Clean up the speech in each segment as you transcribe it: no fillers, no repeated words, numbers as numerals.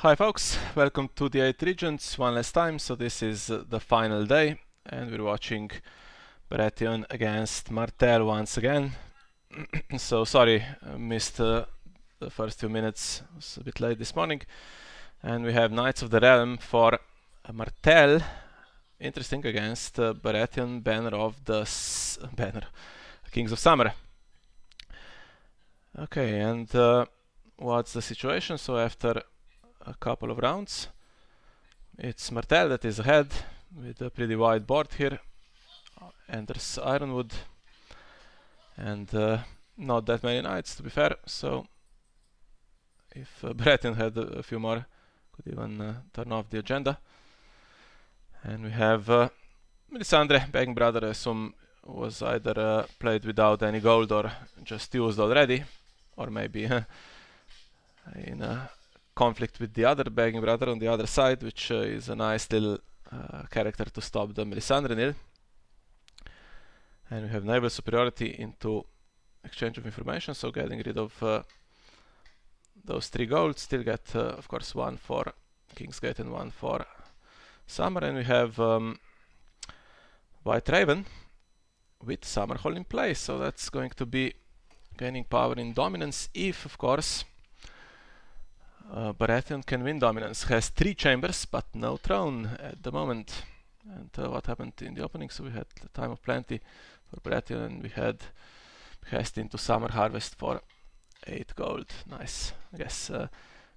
Hi folks, welcome to the 8 Regents one last time. So this is the final day and we're watching Baratheon against Martell once again. So sorry, I missed the first few minutes, it was a bit late this morning. And we have Knights of the Realm for Martell, interesting, against Baratheon, banner of the Kings of Summer. Okay, and what's the situation? So after a couple of rounds, it's Martell that is ahead with a pretty wide board here, and there's Ironwood and not that many knights, to be fair, so if Baratheon had a few more, could even turn off the agenda. And we have Melisandre, begging brother, I assume was either played without any gold or just used already, or maybe in a conflict with the other begging brother on the other side, which is a nice little character to stop the Melisandre nil. And we have naval superiority into exchange of information, so getting rid of those 3 gold. Still get of course 1 for Kingsgate and 1 for Summer. And we have White Raven with Summerhall in place, so that's going to be gaining power in dominance if, of course, Baratheon can win dominance. Has 3 chambers but no throne at the moment. And what happened in the opening? So we had the time of plenty for Baratheon and we had Behest into Summer Harvest for 8 gold. Nice. I guess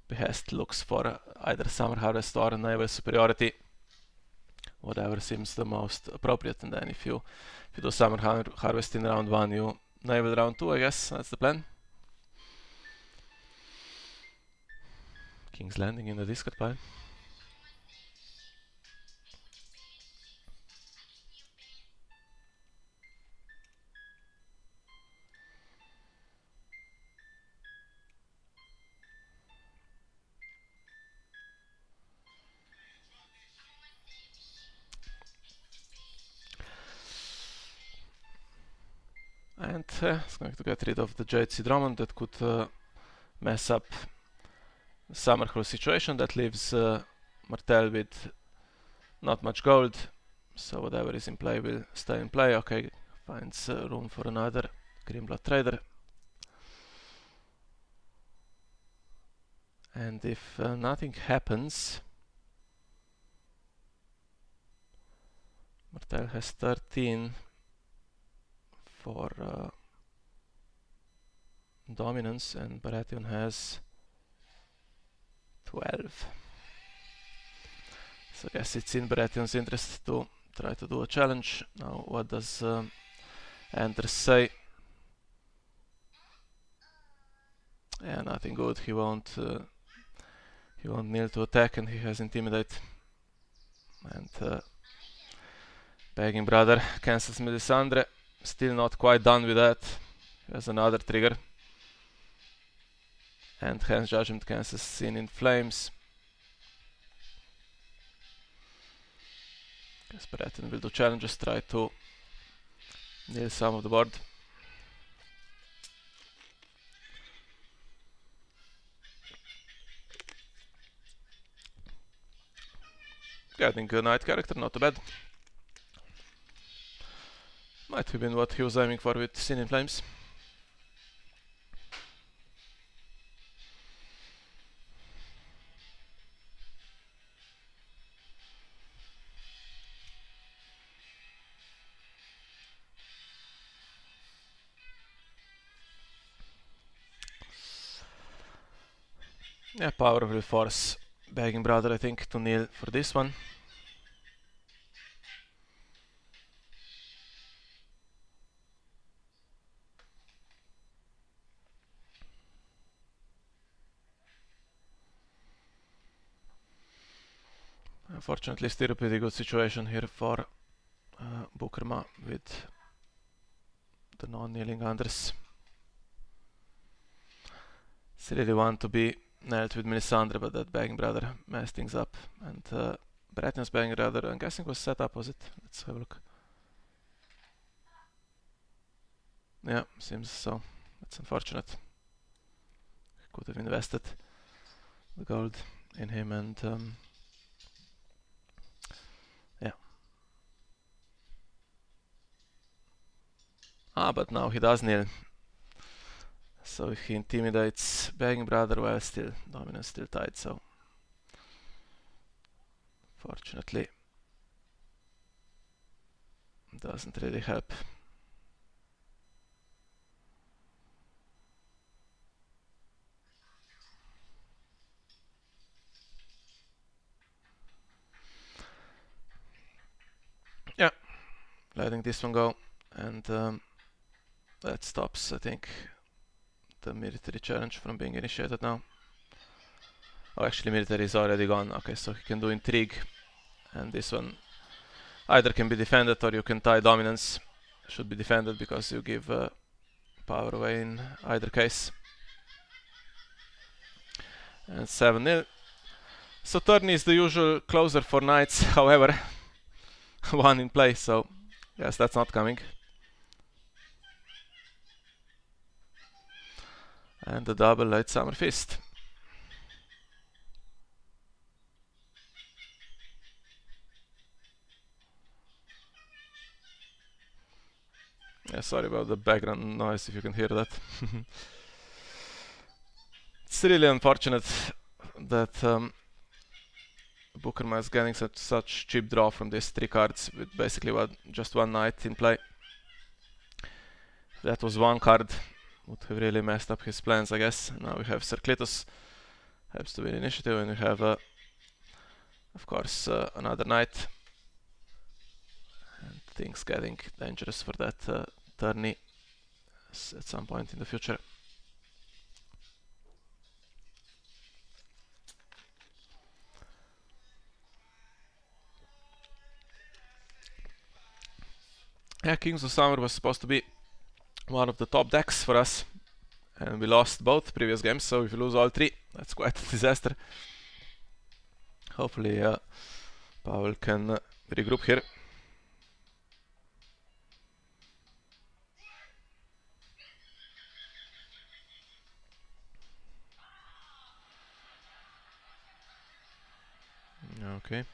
Behest looks for either Summer Harvest or naval superiority, whatever seems the most appropriate. And then if you do Summer Harvest in round 1, you naval round 2, I guess. That's the plan. King's Landing in the discard pile. And it's going to get rid of the Jade Sea Drummond that could mess up the Summerhall situation. That leaves Martell with not much gold, so whatever is in play will stay in play. Okay, finds room for another Grimblood Trader. And if nothing happens, Martell has 13 for dominance and Baratheon has 12. So I guess it's in Baratheon's interest to try to do a challenge. Now what does Anders say? Yeah, nothing good. He won't kneel to attack and he has Intimidate. And begging brother cancels Melisandre. Still not quite done with that. He has another trigger. And Hand's Judgment cancels Sin in Flames. Guess Baratheon will do challenges, try to kneel some of the board. Getting a knight character, not too bad. Might have been what he was aiming for with Sin in Flames. Yeah, Power will force begging brother, I think, to kneel for this one. Unfortunately, still a pretty good situation here for Bukerma with the non-kneeling Anders. Still really want to be knelt with Melisandre, but that begging brother messed things up. And Baratheon's begging brother, I'm guessing, was set up, was it? Let's have a look. Yeah, seems so. That's unfortunate. Could have invested the gold in him, and yeah. But now he does kneel. So if he intimidates Begging Brother, well, still, dominance still tied, so fortunately doesn't really help. Yeah, letting this one go, and that stops, I think, the military challenge from being initiated now. Oh, actually military is already gone. Okay, so he can do intrigue, and this one either can be defended or you can tie dominance. Should be defended because you give power away in either case. And 7-0. So turn is the usual closer for knights, however, one in play, so yes, that's not coming. And the double Light Summer Fist. Yeah, sorry about the background noise if you can hear that. It's really unfortunate that Bookerma is getting such cheap draw from these 3 cards with basically just one knight in play. If that was one card, would have really messed up his plans, I guess. Now we have Cerclitus, helps to win initiative, and we have, of course, another knight. And things getting dangerous for that tourney at some point in the future. Yeah, Kings of Summer was supposed to be one of the top decks for us, and we lost both previous games, so if we lose all 3, that's quite a disaster. Hopefully Paweł can regroup here. Okay.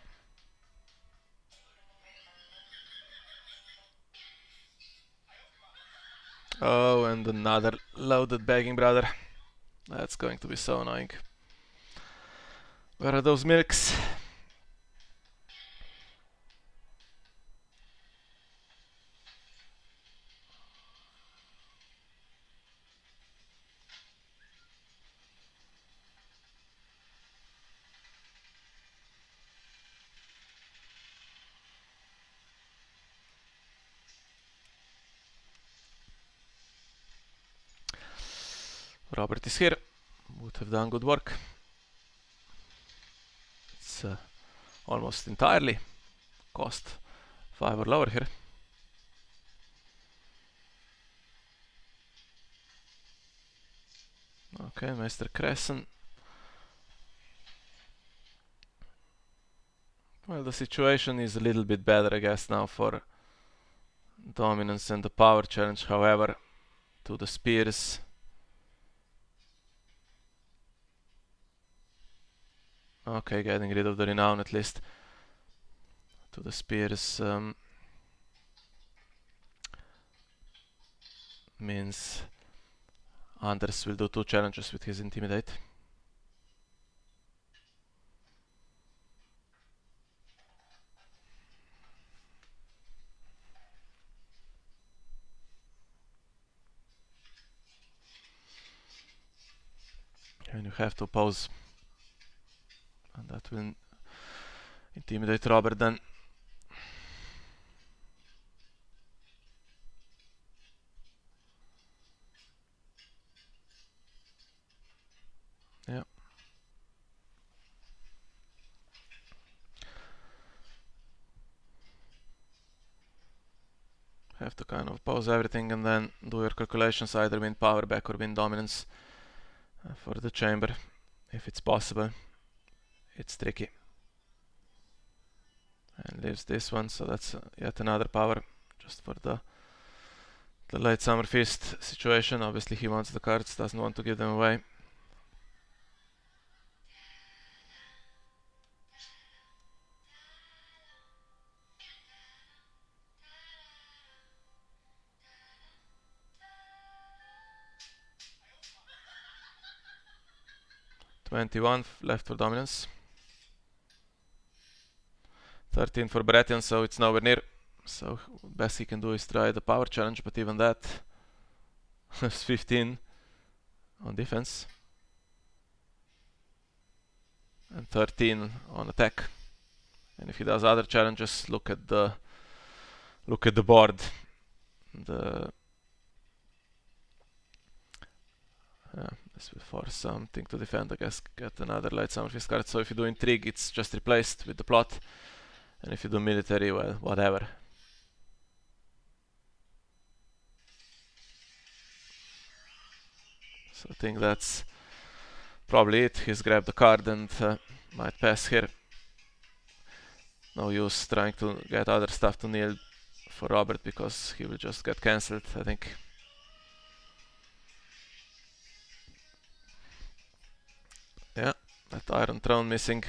Oh, and another loaded Begging Brother. That's going to be so annoying. Where are those milks? Robert is here. Would have done good work. It's almost entirely cost 5 or lower here. Okay, Meister Crescent. Well, the situation is a little bit better, I guess, now for dominance and the power challenge. However, to the spears. Okay, getting rid of the renown at least. To the spears means Anders will do 2 challenges with his intimidate. And you have to oppose, and that will intimidate Robert then. Yeah. Have to kind of pause everything and then do your calculations, either win power back or win dominance for the chamber, if it's possible. It's tricky. And leaves this one, so that's yet another power just for the Light Summer Feast situation. Obviously he wants the cards, doesn't want to give them away. 21 left for dominance. 13 for Baratheon, so it's nowhere near. So best he can do is try the power challenge, but even that is 15 on defense and 13 on attack. And if he does other challenges, look at the board. This will force something to defend, I guess. Get another light summer fist card. So if you do intrigue, it's just replaced with the plot. And if you do military, well, whatever. So I think that's probably it. He's grabbed the card and might pass here. No use trying to get other stuff to kneel for Robert because he will just get cancelled, I think. Yeah, that Iron Throne missing.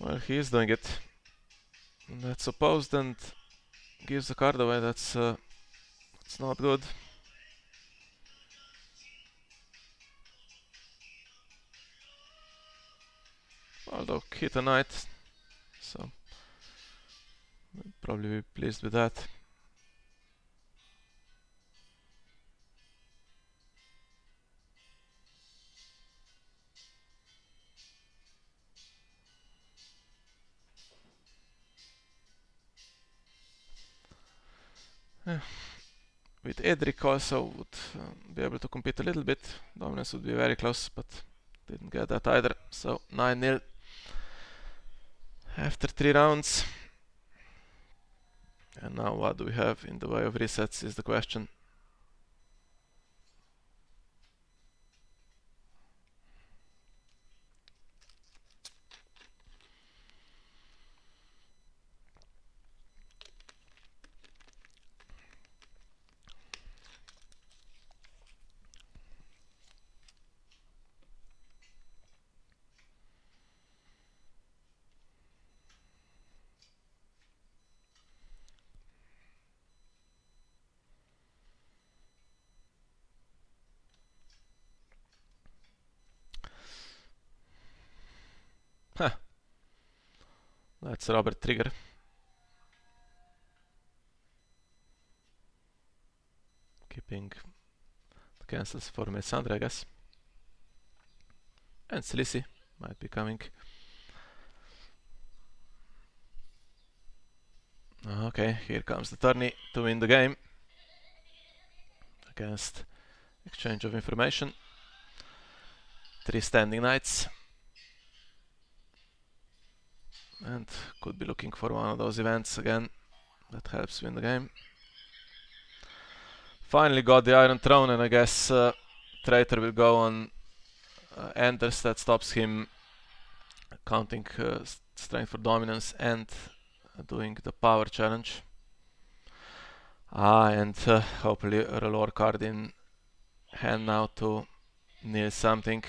Well, he is doing it. That's opposed and gives the card away. That's not good. Although hit a knight, so I'll probably be pleased with that. With Edric also would be able to compete a little bit. Dominance would be very close, but didn't get that either. So 9-0 after 3 rounds. And now what do we have in the way of resets is the question. That's Robert trigger. Keeping the cancels for Melisandre, I guess. And Slissi might be coming. Okay, here comes the tourney to win the game. Against exchange of information. 3 standing knights. And could be looking for one of those events again that helps win the game. Finally got the Iron Throne, and I guess Traitor will go on Enders. That stops him counting strength for dominance and doing the power challenge. And hopefully a Relore card in hand now to kneel something.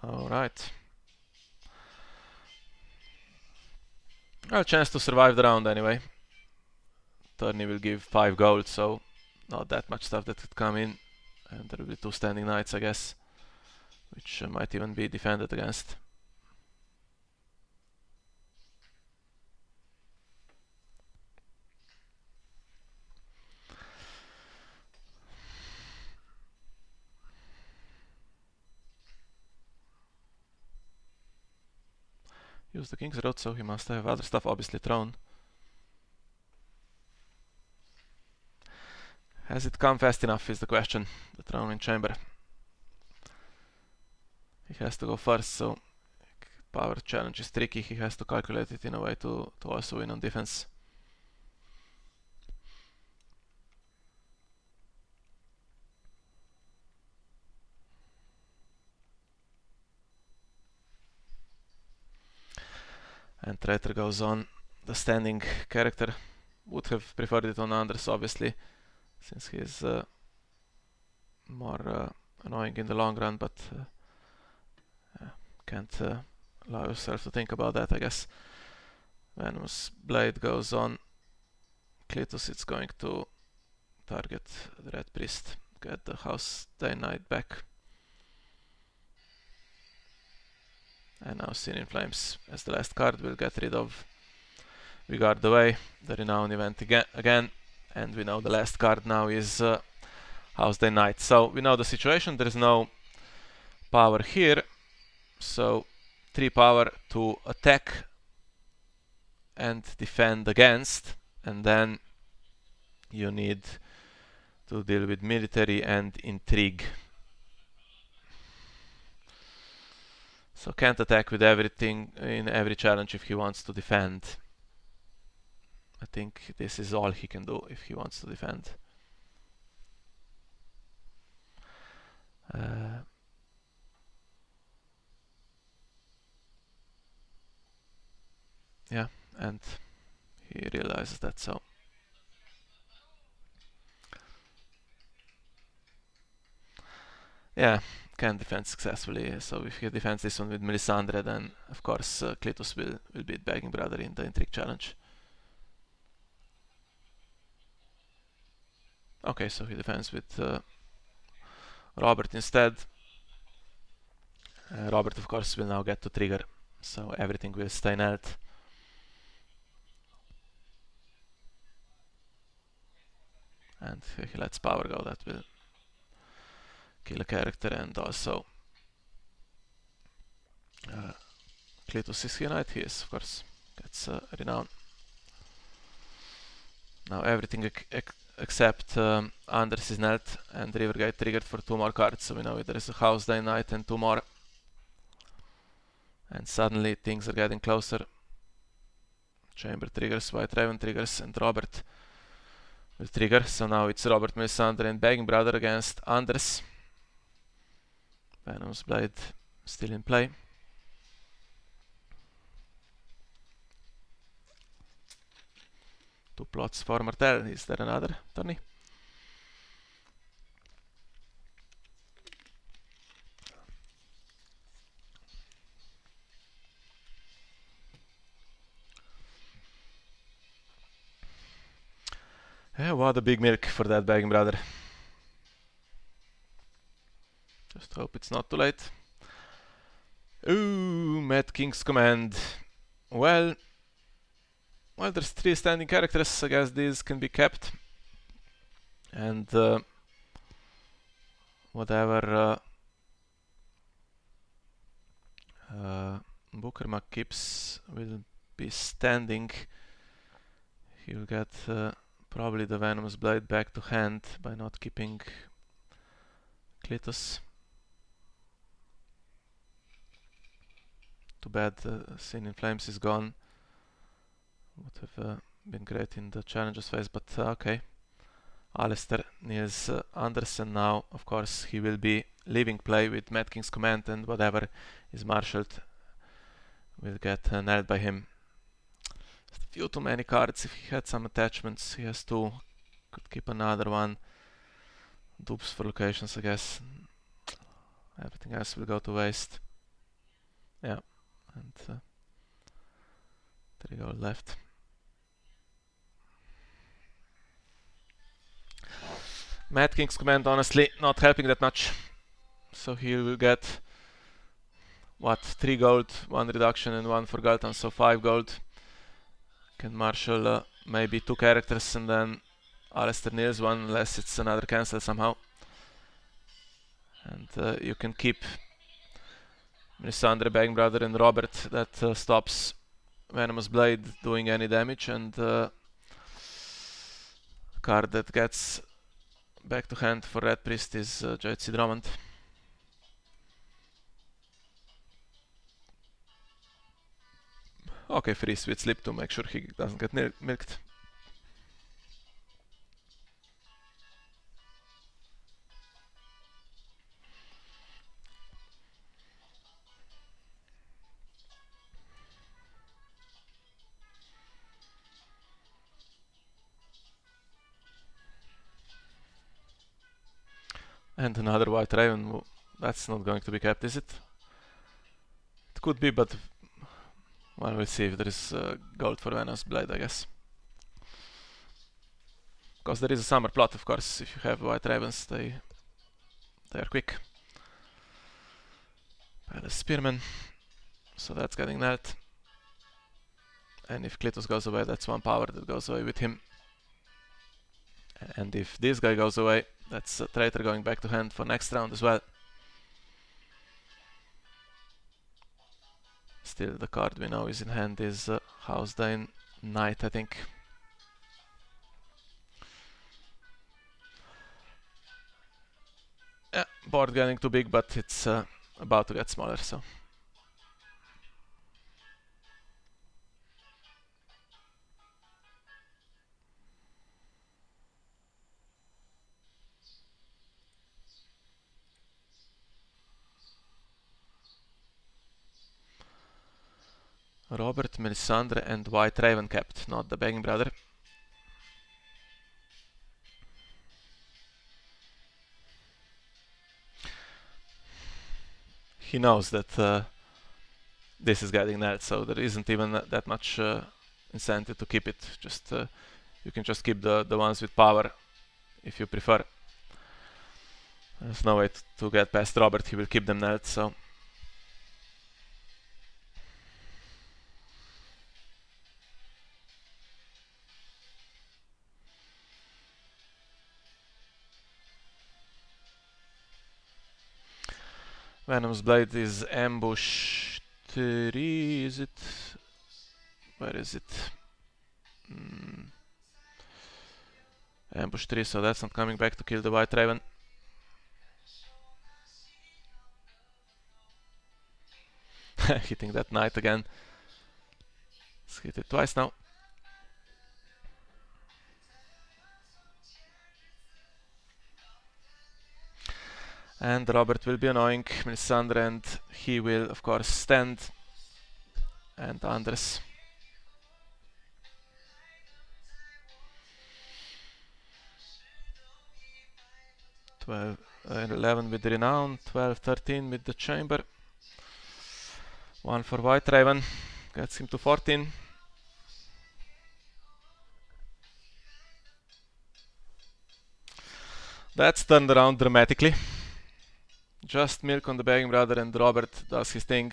Alright. Well, chance to survive the round anyway. Tourney will give 5 gold, so not that much stuff that could come in. And there will be 2 standing knights, I guess, which might even be defended against. Use the King's Road, so he must have other stuff, obviously Throne. Has it come fast enough is the question, the Throne in Chamber. He has to go first, so power challenge is tricky. He has to calculate it in a way to also win on defense. And Traitor goes on the standing character. Would have preferred it on Anders, obviously, since he is more annoying in the long run, but can't allow yourself to think about that, I guess. Venomous Blade goes on Cletus is going to target the Red Priest, get the House Day Knight back. And now Sin in Flames as the last card will get rid of We Guard the Way, the Renown event again, and we know the last card now is House Day Knight. So we know the situation, there is no power here, so 3 power to attack and defend against, and then you need to deal with military and intrigue. So can't attack with everything in every challenge if he wants to defend. I think this is all he can do if he wants to defend. Yeah, and he realizes that, so yeah, can defend successfully. So if he defends this one with Melisandre, then of course Cletus will beat Begging Brother in the Intrigue challenge. Okay, so he defends with Robert instead. Robert of course will now get to trigger, so everything will stay knelt. And he lets power go, that will kill a character, and also Cletus is here knight, he is of course, gets Renown. Now everything except Anders is knelt and Rivergate triggered for 2 more cards, so we know there is a House Day Knight and 2 more. And suddenly things are getting closer. Chamber triggers, White Raven triggers, and Robert will trigger. So now it's Robert, Melisandre and Begging Brother against Anders. Venom's Blade still in play. Two plots for Martell. Is there another tourney? Yeah, what a big milk for that Begging Brother. Just hope it's not too late. Ooh, Mad King's Command. Well, there's 3 standing characters. I guess these can be kept. And whatever Booker keeps will be standing. He'll get probably the Venom's Blade back to hand by not keeping Cletus. Too bad Sin in Flames is gone. Would have been great in the challenges phase, but okay. Alistair needs Anderson now. Of course, he will be leaving play with Mad King's Command, and whatever is marshaled will get nailed by him. Just a few too many cards. If he had some attachments, he has 2. Could keep another one. Dupes for locations, I guess. Everything else will go to waste. Yeah, and 3 gold left. Mad King's Command honestly not helping that much. So he will get what, 3 gold, 1 reduction and 1 forgotten, so 5 gold. Can marshal maybe 2 characters and then Alistair nails one unless it's another cancel somehow. And you can keep Melisandre, Begging Brother and Robert. That stops Venomous Blade doing any damage, and card that gets back to hand for Red Priest is Jade Drummond. Okay, freeze with Slip to make sure he doesn't get milked. And another White Raven. That's not going to be kept, is it? It could be, but well, we'll see if there is gold for Venom's Blade, I guess. Because there is a summer plot, of course. If you have white ravens, they are quick. Palace spearman. So that's getting that. And if Klitos goes away, that's 1 power that goes away with him. And if this guy goes away, that's a traitor going back to hand for next round as well. Still, the card we know is in hand is Housedane Knight, I think. Yeah, board getting too big, but it's about to get smaller, so. Robert, Melisandre and White Raven kept, not the Begging Brother. He knows that this is getting nailed, so there isn't even that much incentive to keep it. Just you can just keep the ones with power if you prefer. There's no way to get past Robert, he will keep them nailed, so. Venom's Blade is ambush 3, is it? Where is it? Ambush 3, so that's not coming back to kill the White Raven. Hitting that knight again. Let's hit it twice now. And Robert will be annoying Melisandre, and he will of course stand. And Anders. And 11 with the Renown, 12, 13 with the Chamber. 1 for White Raven, gets him to 14. That's turned around dramatically. Just milk on the Begging Brother and Robert does his thing.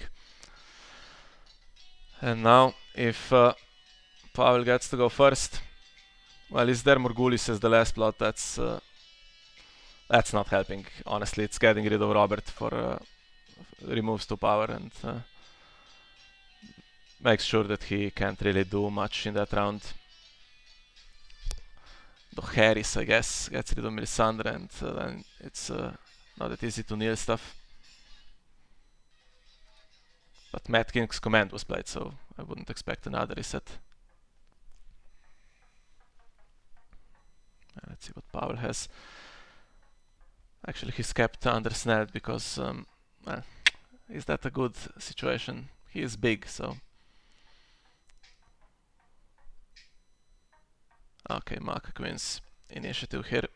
And now, if Paweł gets to go first, well, is there Morgulis as the last plot? That's not helping. Honestly, it's getting rid of Robert for removes 2 power and makes sure that he can't really do much in that round. The Harris, I guess, gets rid of Melisandre, and then it's not that easy to kneel stuff. But Mad King's command was played, so I wouldn't expect another reset. Let's see what Paweł has. Actually, he's kept undersnared because, well, is that a good situation? He is big, so. Okay, Makak wins initiative here.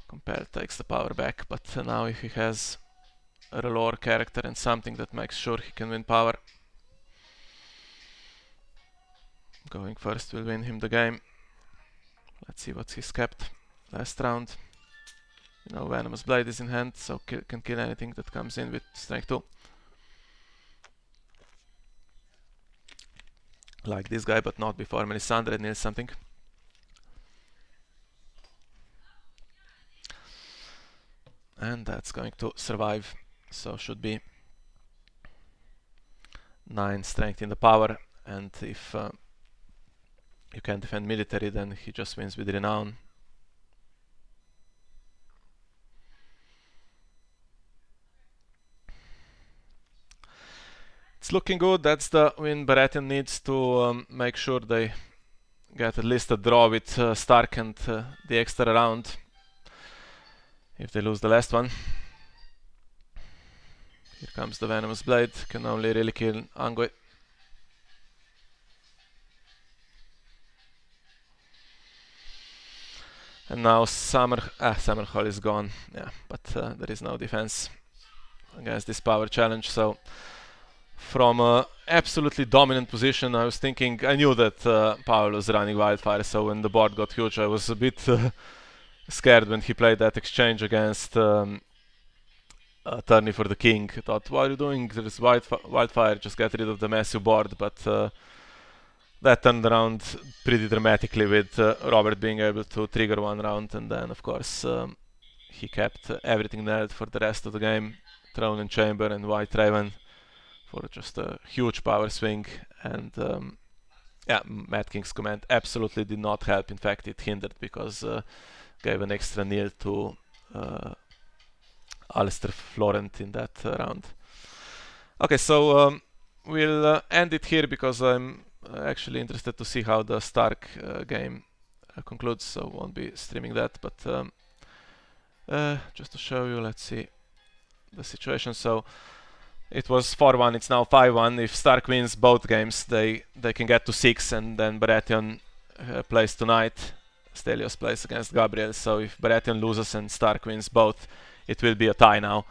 Compel takes the power back, but now if he has a lore character and something that makes sure he can win power, going first will win him the game. Let's see what he's kept last round. You know, Venomous Blade is in hand, so can kill anything that comes in with strength 2. Like this guy, but not before Melisandre nails something. And that's going to survive, so should be 9 strength in the power, and if you can defend military, then he just wins with Renown. It's looking good. That's the win Baratheon needs to make sure they get at least a draw with Stark and the extra round. If they lose the last one. Here comes the Venomous Blade. Can only really kill Angwe. And now Summerhall is gone. Yeah, but there is no defense against this power challenge, so from a absolutely dominant position. I was thinking, I knew that Paweł was running Wildfire, so when the board got huge, I was a bit scared when he played that exchange against Attorney for the King. I thought, what are you doing? There's Wildfire, just get rid of the massive board, but that turned around pretty dramatically with Robert being able to trigger one round, and then of course he kept everything nailed for the rest of the game. Throne and Chamber and White Raven for just a huge power swing, and yeah, Mad King's command absolutely did not help. In fact, it hindered because gave an extra kneel to Alistair Florent in that round. Okay, so we'll end it here because I'm actually interested to see how the Stark game concludes, so won't be streaming that, but just to show you, let's see the situation. So it was 4-1, it's now 5-1. If Stark wins both games, they can get to 6, and then Baratheon plays tonight. Stelios plays against Gabriel, so if Baratheon loses and Stark wins both, it will be a tie now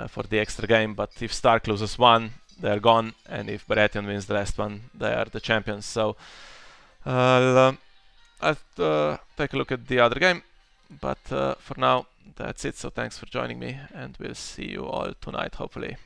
for the extra game. But if Stark loses one, they're gone, and if Baratheon wins the last one, they are the champions. So I'll take a look at the other game, but for now that's it. So thanks for joining me, and we'll see you all tonight, hopefully.